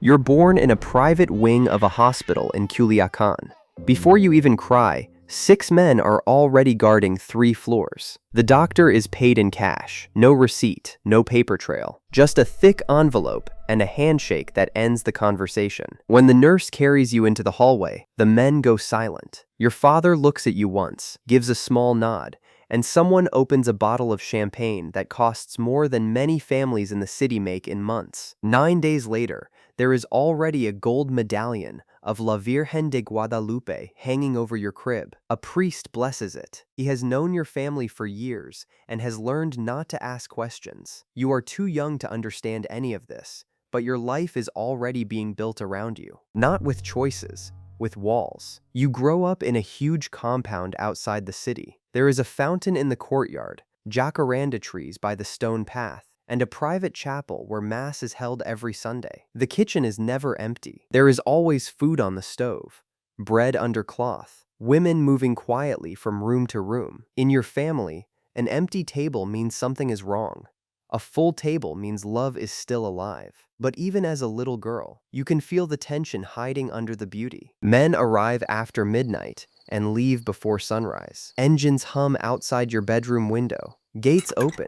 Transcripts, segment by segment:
You're born in a private wing of a hospital in Culiacan. Before you even cry, 6 men are already guarding 3 floors. The doctor is paid in cash, no receipt, no paper trail, just a thick envelope and a handshake that ends the conversation. When the nurse carries you into the hallway, the men go silent. Your father looks at you once, gives a small nod, and someone opens a bottle of champagne that costs more than many families in the city make in months. 9 days later, there is already a gold medallion of La Virgen de Guadalupe hanging over your crib. A priest blesses it. He has known your family for years and has learned not to ask questions. You are too young to understand any of this, but your life is already being built around you. Not with choices, with walls. You grow up in a huge compound outside the city. There is a fountain in the courtyard, jacaranda trees by the stone path, and a private chapel where mass is held every Sunday. The kitchen is never empty. There is always food on the stove, bread under cloth, women moving quietly from room to room. In your family, an empty table means something is wrong. A full table means love is still alive. But even as a little girl, you can feel the tension hiding under the beauty. Men arrive after midnight and leave before sunrise. Engines hum outside your bedroom window. Gates open,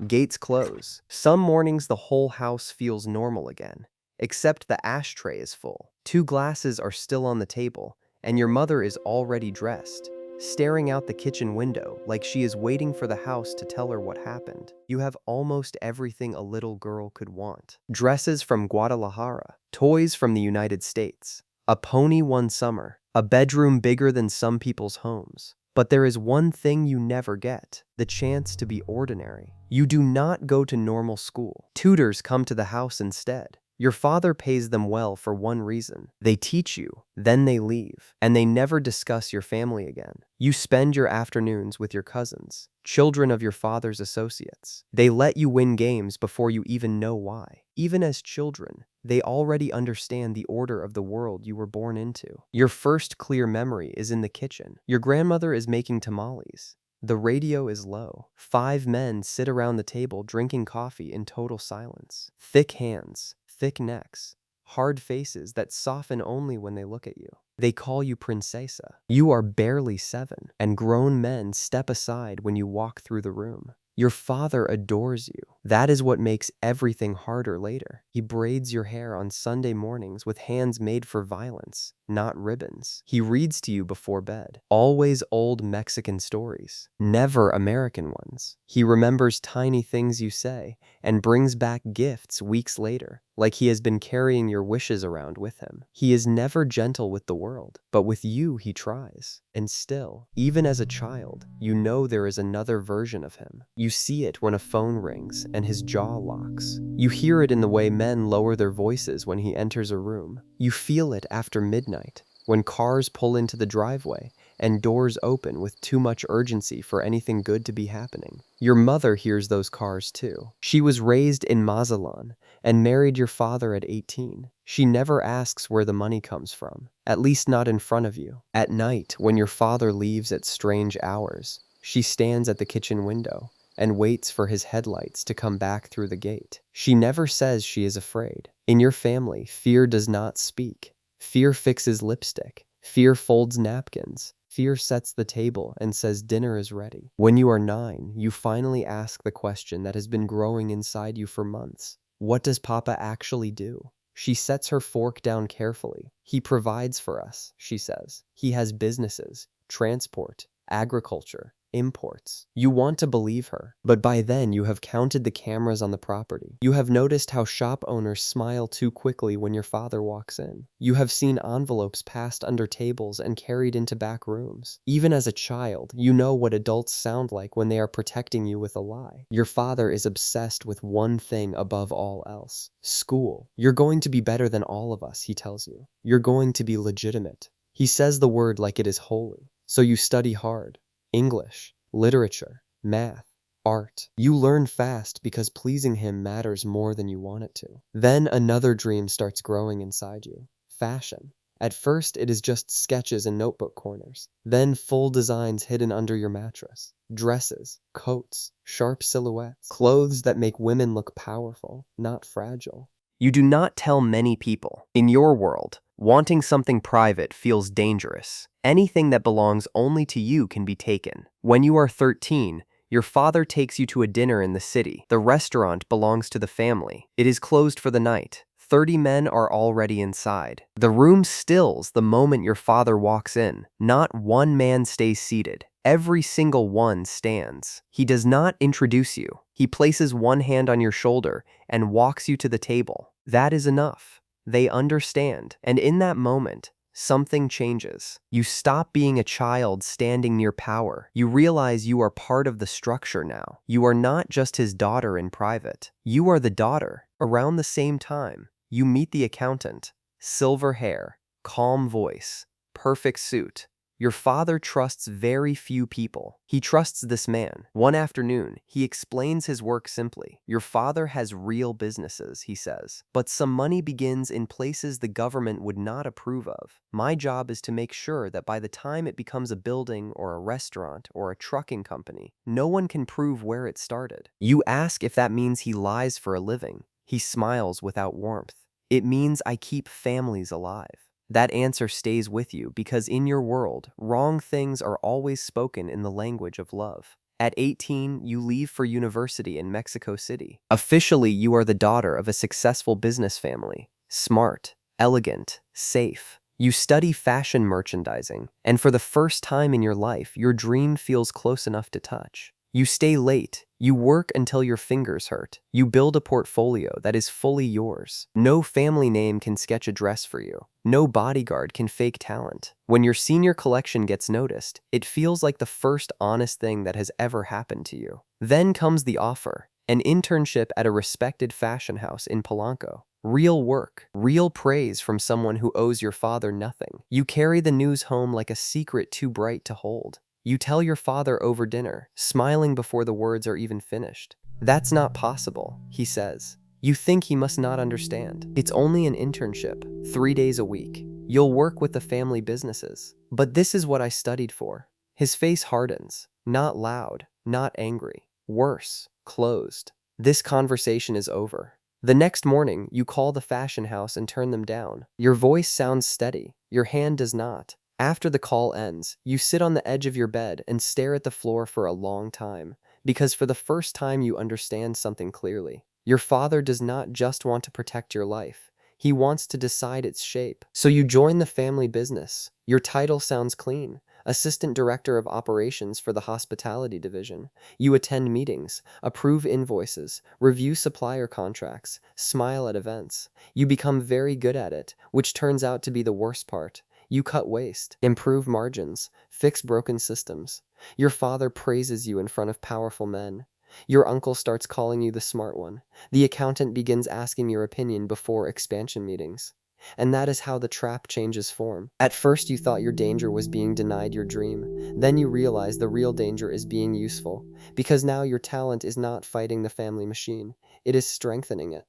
gates close. Some mornings the whole house feels normal again, except the ashtray is full. 2 glasses are still on the table, and your mother is already dressed, staring out the kitchen window like she is waiting for the house to tell her what happened. You have almost everything a little girl could want. Dresses from Guadalajara, toys from the United States, a pony one summer, a bedroom bigger than some people's homes. But there is one thing you never get, the chance to be ordinary. You do not go to normal school. Tutors come to the house instead. Your father pays them well for one reason. They teach you, then they leave, and they never discuss your family again. You spend your afternoons with your cousins, children of your father's associates. They let you win games before you even know why. Even as children, they already understand the order of the world you were born into. Your first clear memory is in the kitchen. Your grandmother is making tamales. The radio is low. 5 men sit around the table drinking coffee in total silence. Thick hands, thick necks, hard faces that soften only when they look at you. They call you princesa. You are barely 7, and grown men step aside when you walk through the room. Your father adores you. That is what makes everything harder later. He braids your hair on Sunday mornings with hands made for violence, not ribbons. He reads to you before bed. Always old Mexican stories, never American ones. He remembers tiny things you say and brings back gifts weeks later, like he has been carrying your wishes around with him. He is never gentle with the world, but with you he tries. And still, even as a child, you know there is another version of him. You see it when a phone rings and his jaw locks. You hear it in the way men lower their voices when he enters a room. You feel it after midnight, when cars pull into the driveway and doors open with too much urgency for anything good to be happening. Your mother hears those cars too. She was raised in Mazatlan and married your father at 18. She never asks where the money comes from, at least not in front of you. At night, when your father leaves at strange hours, she stands at the kitchen window and waits for his headlights to come back through the gate. She never says she is afraid. In your family, fear does not speak. Fear fixes lipstick. Fear folds napkins. Fear sets the table and says dinner is ready. When you are 9, you finally ask the question that has been growing inside you for months. What does Papa actually do? She sets her fork down carefully. He provides for us, she says. He has businesses, transport, agriculture, imports. You want to believe her, but by then you have counted the cameras on the property. You have noticed how shop owners smile too quickly when your father walks in. You have seen envelopes passed under tables and carried into back rooms. Even as a child, you know what adults sound like when they are protecting you with a lie. Your father is obsessed with one thing above all else: school. You're going to be better than all of us, he tells you. You're going to be legitimate. He says the word like it is holy. So you study hard. English, literature, math, art. You learn fast because pleasing him matters more than you want it to. Then another dream starts growing inside you. Fashion. At first, it is just sketches and notebook corners. Then full designs hidden under your mattress. Dresses, coats, sharp silhouettes. Clothes that make women look powerful, not fragile. You do not tell many people, In your world, wanting something private feels dangerous. Anything that belongs only to you can be taken. When you are 13, your father takes you to a dinner in the city. The restaurant belongs to the family. It is closed for the night. 30 men are already inside. The room stills the moment your father walks in. Not one man stays seated. Every single one stands. He does not introduce you. He places one hand on your shoulder and walks you to the table. That is enough. They understand, and in that moment, something changes. You stop being a child standing near power. You realize you are part of the structure now. You are not just his daughter in private. You are the daughter. Around the same time, you meet the accountant. Silver hair, calm voice, perfect suit. Your father trusts very few people. He trusts this man. One afternoon, he explains his work simply. Your father has real businesses, he says, but some money begins in places the government would not approve of. My job is to make sure that by the time it becomes a building or a restaurant or a trucking company, no one can prove where it started. You ask if that means he lies for a living. He smiles without warmth. It means I keep families alive. That answer stays with you because in your world, wrong things are always spoken in the language of love. At 18, you leave for university in Mexico City. Officially, you are the daughter of a successful business family. Smart, elegant, safe. You study fashion merchandising, and for the first time in your life, your dream feels close enough to touch. You stay late. You work until your fingers hurt. You build a portfolio that is fully yours. No family name can sketch a dress for you. No bodyguard can fake talent. When your senior collection gets noticed, it feels like the first honest thing that has ever happened to you. Then comes the offer, an internship at a respected fashion house in Polanco. Real work, real praise from someone who owes your father nothing. You carry the news home like a secret too bright to hold. You tell your father over dinner, smiling before the words are even finished. That's not possible, he says. You think he must not understand. It's only an internship, 3 days a week. You'll work with the family businesses. But this is what I studied for. His face hardens, not loud, not angry. Worse, closed. This conversation is over. The next morning, you call the fashion house and turn them down. Your voice sounds steady. Your hand does not. After the call ends, you sit on the edge of your bed and stare at the floor for a long time, because for the first time you understand something clearly. Your father does not just want to protect your life. He wants to decide its shape. So you join the family business. Your title sounds clean. Assistant Director of Operations for the Hospitality Division. You attend meetings, approve invoices, review supplier contracts, smile at events. You become very good at it, which turns out to be the worst part. You cut waste, improve margins, fix broken systems. Your father praises you in front of powerful men. Your uncle starts calling you the smart one. The accountant begins asking your opinion before expansion meetings. And that is how the trap changes form. At first you thought your danger was being denied your dream. Then you realize the real danger is being useful. Because now your talent is not fighting the family machine. It is strengthening it.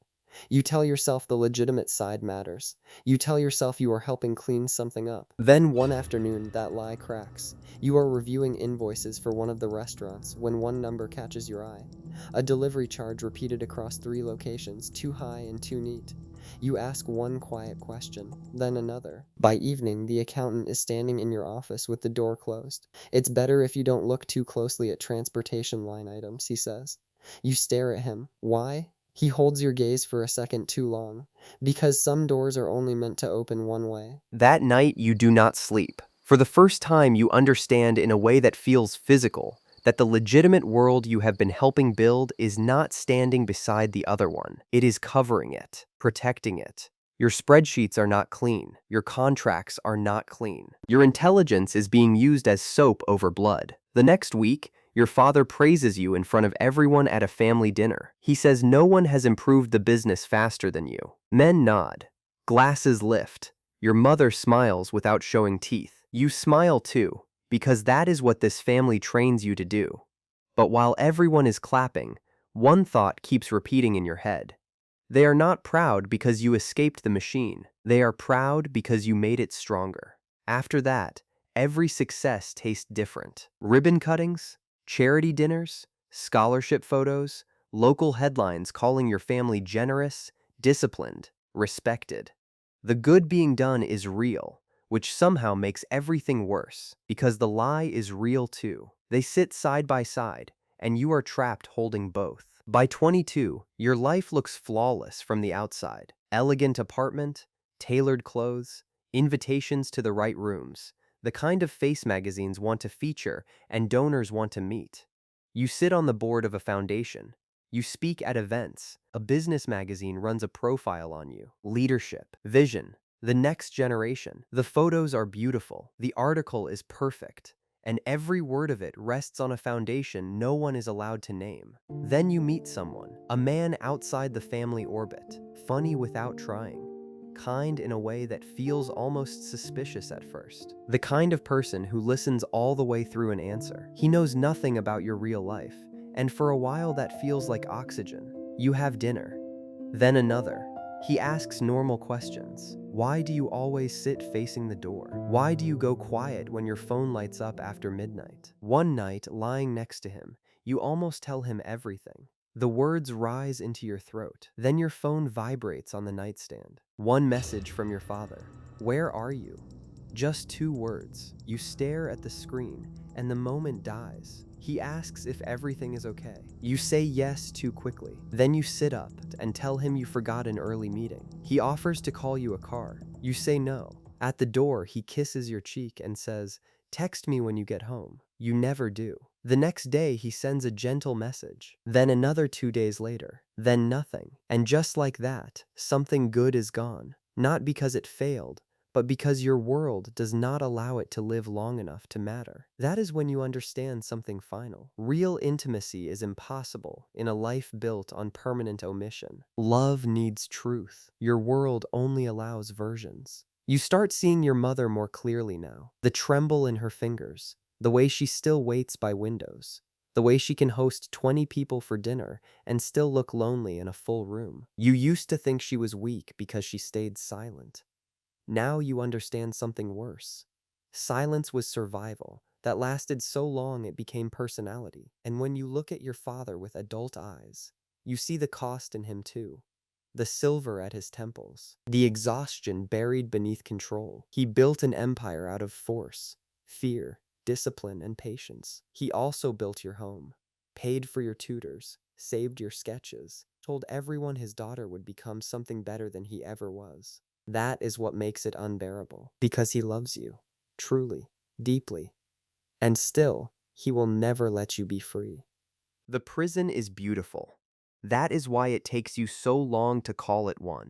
You tell yourself the legitimate side matters. You tell yourself you are helping clean something up. Then one afternoon, that lie cracks. You are reviewing invoices for one of the restaurants when one number catches your eye. A delivery charge repeated across 3 locations, too high and too neat. You ask one quiet question, then another. By evening, the accountant is standing in your office with the door closed. It's better if you don't look too closely at transportation line items, he says. You stare at him. Why? He holds your gaze for a second too long, because some doors are only meant to open one way. That night, you do not sleep. For the first time, you understand in a way that feels physical that the legitimate world you have been helping build is not standing beside the other one. It is covering it, protecting it. Your spreadsheets are not clean. Your contracts are not clean. Your intelligence is being used as soap over blood. The next week, your father praises you in front of everyone at a family dinner. He says no one has improved the business faster than you. Men nod. Glasses lift. Your mother smiles without showing teeth. You smile too, because that is what this family trains you to do. But while everyone is clapping, one thought keeps repeating in your head. They are not proud because you escaped the machine. They are proud because you made it stronger. After that, every success tastes different. Ribbon cuttings, charity dinners, scholarship photos, local headlines calling your family generous, disciplined, respected. The good being done is real, which somehow makes everything worse, because the lie is real too. They sit side by side, and you are trapped holding both. By 22, your life looks flawless from the outside. Elegant apartment, tailored clothes, invitations to the right rooms, the kind of face magazines want to feature and donors want to meet. You sit on the board of a foundation. You speak at events. A business magazine runs a profile on you. Leadership, vision, the next generation. The photos are beautiful. The article is perfect. And every word of it rests on a foundation no one is allowed to name. Then you meet someone, a man outside the family orbit, funny without trying, kind in a way that feels almost suspicious at first. The kind of person who listens all the way through an answer. He knows nothing about your real life, and for a while that feels like oxygen. You have dinner, then another. He asks normal questions. Why do you always sit facing the door? Why do you go quiet when your phone lights up after midnight? One night, lying next to him, you almost tell him everything. The words rise into your throat. Then your phone vibrates on the nightstand. One message from your father. Where are you? Just 2 words. You stare at the screen, and the moment dies. He asks if everything is okay. You say yes too quickly. Then you sit up and tell him you forgot an early meeting. He offers to call you a car. You say no. At the door, he kisses your cheek and says, "Text me when you get home." You never do. The next day, he sends a gentle message. Then another 2 days later. Then nothing. And just like that, something good is gone. Not because it failed, but because your world does not allow it to live long enough to matter. That is when you understand something final. Real intimacy is impossible in a life built on permanent omission. Love needs truth. Your world only allows versions. You start seeing your mother more clearly now. The tremble in her fingers, the way she still waits by windows, the way she can host 20 people for dinner and still look lonely in a full room. You used to think she was weak because she stayed silent. Now you understand something worse. Silence was survival that lasted so long it became personality. And when you look at your father with adult eyes, you see the cost in him too. The silver at his temples, the exhaustion buried beneath control. He built an empire out of force, fear, discipline, and patience. He also built your home, paid for your tutors, saved your sketches, told everyone his daughter would become something better than he ever was. That is what makes it unbearable, because he loves you, truly, deeply, and still, he will never let you be free. The prison is beautiful. That is why it takes you so long to call it one.